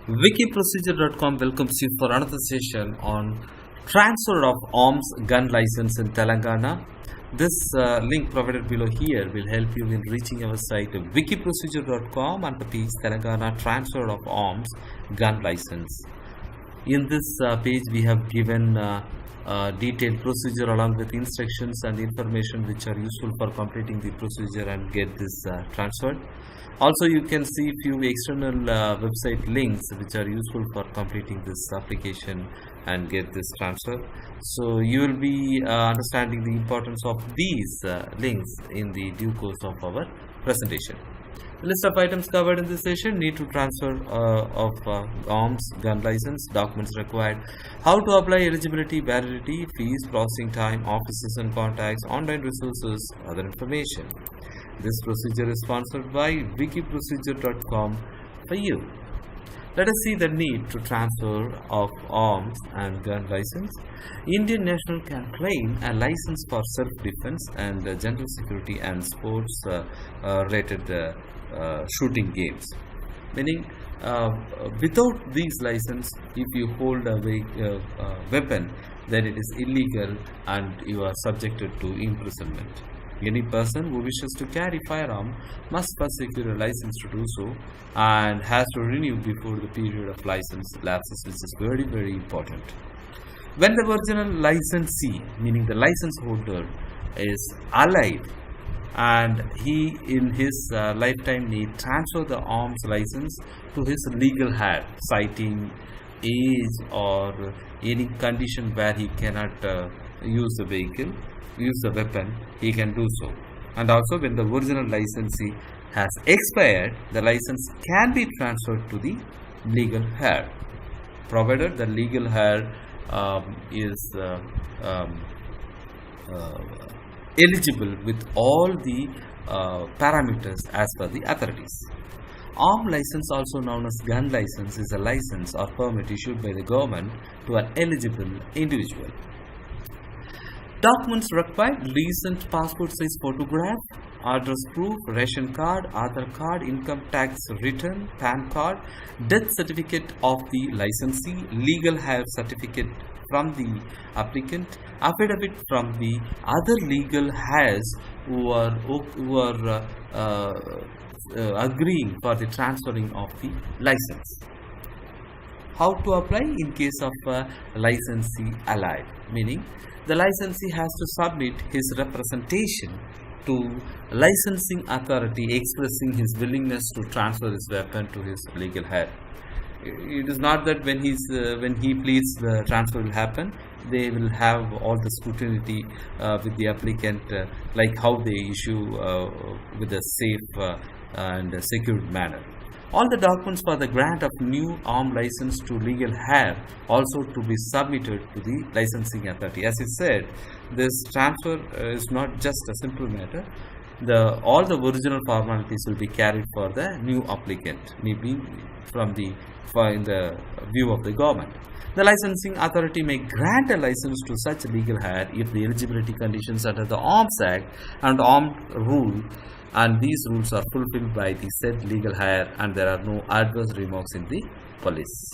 Wikiprocedure.com welcomes you for another session on transfer of arms gun license in Telangana. This link provided below here will help you in reaching our site wikiprocedure.com and the page Telangana transfer of arms gun license. In this page we have given detailed procedure along with instructions and information which are useful for completing the procedure and get this transferred. Also, you can see few external website links which are useful for completing this application and get this transfer. So you will be understanding the importance of these links in the due course of our presentation. The list of items covered in this session: need to transfer of arms, gun license, documents required, how to apply eligibility, validity, fees, processing time, offices and contacts, online resources, other information. This procedure is sponsored by wikiprocedure.com for you. Let us see the need to transfer of arms and gun license. Indian national can claim a license for self-defense and general security and sports rated shooting games. Meaning, without these license, if you hold a weapon, then it is illegal and you are subjected to imprisonment. Any person who wishes to carry firearm must first secure a license to do so and has to renew before the period of license lapses, which is very important. When the original licensee, meaning the license holder, is alive and he in his lifetime may transfer the arms license to his legal heir, citing age or any condition where he cannot use the vehicle, use the weapon, he can do so. And also, when the original licensee has expired, the license can be transferred to the legal heir, provided the legal heir is eligible with all the parameters as per the authorities. Arm license, also known as gun license, is a license or permit issued by the government to an eligible individual. Documents required: recent passport size photograph, address proof, ration card, Aadhaar card, income tax return, PAN card, death certificate of the licensee, legal heir certificate from the applicant, affidavit from the other legal heirs who are agreeing for the transferring of the license. How to apply in case of licensee alive, meaning the licensee has to submit his representation to licensing authority expressing his willingness to transfer his weapon to his legal heir. It is not that when he pleads the transfer will happen. They will have all the scrutiny with the applicant, like how they issue with a safe and secured manner. All the documents for the grant of new arm license to legal heir also to be submitted to the licensing authority. As I said, this transfer is not just a simple matter. All the original formalities will be carried for the new applicant, maybe in the view of the government. The licensing authority may grant a license to such legal heir if the eligibility conditions under the Arms Act and Armed Rule and these rules are fulfilled by the said legal heir and there are no adverse remarks in the police.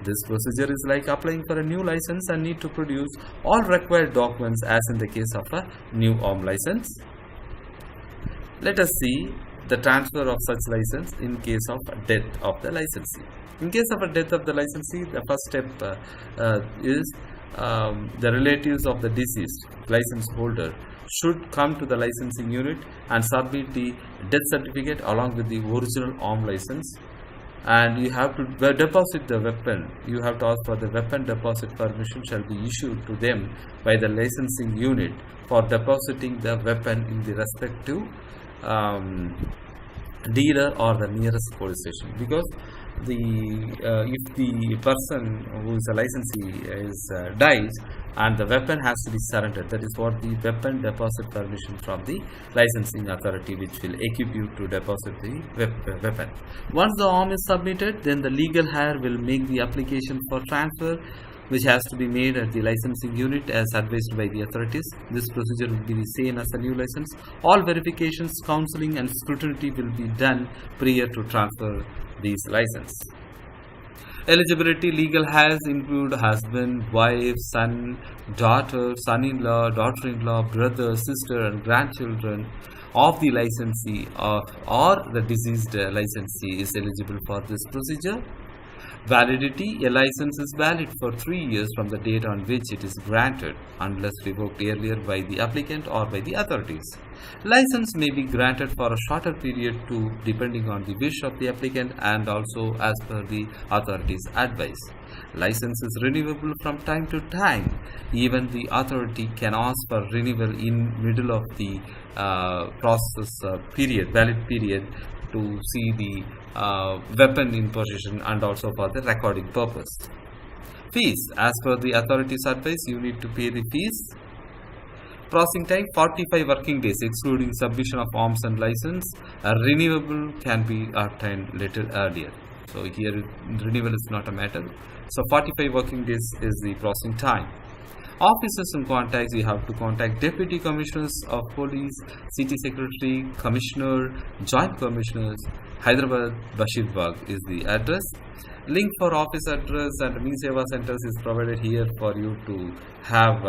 This procedure is like applying for a new license and need to produce all required documents as in the case of a new arm license. Let us see the transfer of such license in case of death of the licensee. In case of a death of the licensee, the first step is the relatives of the deceased license holder should come to the licensing unit and submit the death certificate along with the original arm license, and you have to deposit the weapon. You have to ask for the weapon deposit permission shall be issued to them by the licensing unit for depositing the weapon in the respective dealer or the nearest police station, because if the person who is a licensee dies and the weapon has to be surrendered, that is what the weapon deposit permission from the licensing authority, which will equip you to deposit the weapon. Once the arm is submitted, then the legal heir will make the application for transfer, which has to be made at the licensing unit as advised by the authorities. This procedure will be the same as a new license. All verifications, counseling and scrutiny will be done prior to transfer these license. Eligibility legal has include husband, wife, son, daughter, son-in-law, daughter-in-law, brother, sister, and grandchildren of the licensee or the deceased licensee is eligible for this procedure. Validity: a license is valid for 3 years from the date on which it is granted, unless revoked earlier by the applicant or by the authorities. License may be granted for a shorter period too, depending on the wish of the applicant and also as per the authorities' advice. License is renewable from time to time. Even the authority can ask for renewal in middle of the valid period, to see the weapon in possession and also for the recording purpose. Fees: as per the authorities' advice, you need to pay the fees. Processing time: 45 working days, excluding submission of arms and license. A renewable can be obtained little earlier. So here renewal is not a matter. So 45 working days is the processing time. Officers and contacts: you have to contact Deputy Commissioners of Police, City Secretary, Commissioner, Joint Commissioners, Hyderabad, Bashirbaग is the address. Link for office address and Me Seva centers is provided here for you to have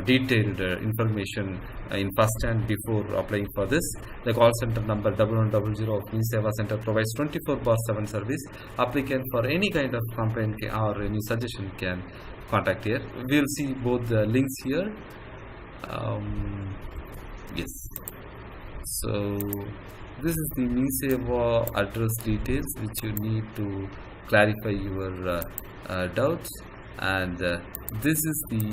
detailed information in first hand before applying for this. The call center number 1100 of Me Seva center provides 24/7 service. Applicant for any kind of complaint or any suggestion can contact here. We'll see both the links here. Yes. So this is the Me Seva address details which you need to clarify your doubts, and this is the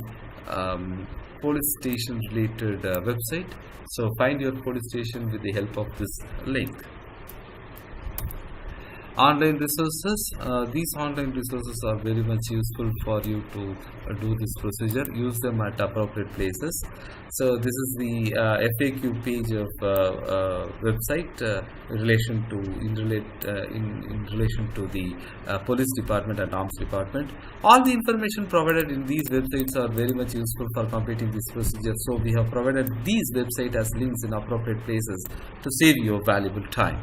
police station related website. So find your police station with the help of this link. Online resources: these online resources are very much useful for you to do this procedure. Use them at appropriate places. So this is the FAQ page of website in relation to the police department and arms department. All the information provided in these websites are very much useful for completing this procedure. So we have provided these websites as links in appropriate places to save your valuable time.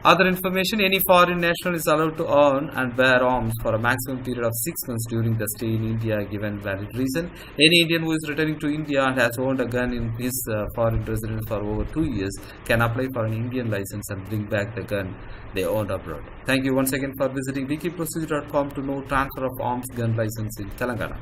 Other information: any foreign national is allowed to own and bear arms for a maximum period of 6 months during the stay in India given valid reason. Any Indian who is returning to India and has owned a gun in his foreign residence for over 2 years can apply for an Indian license and bring back the gun they owned abroad. Thank you once again for visiting wikiprocedure.com to know transfer of arms gun license in Telangana.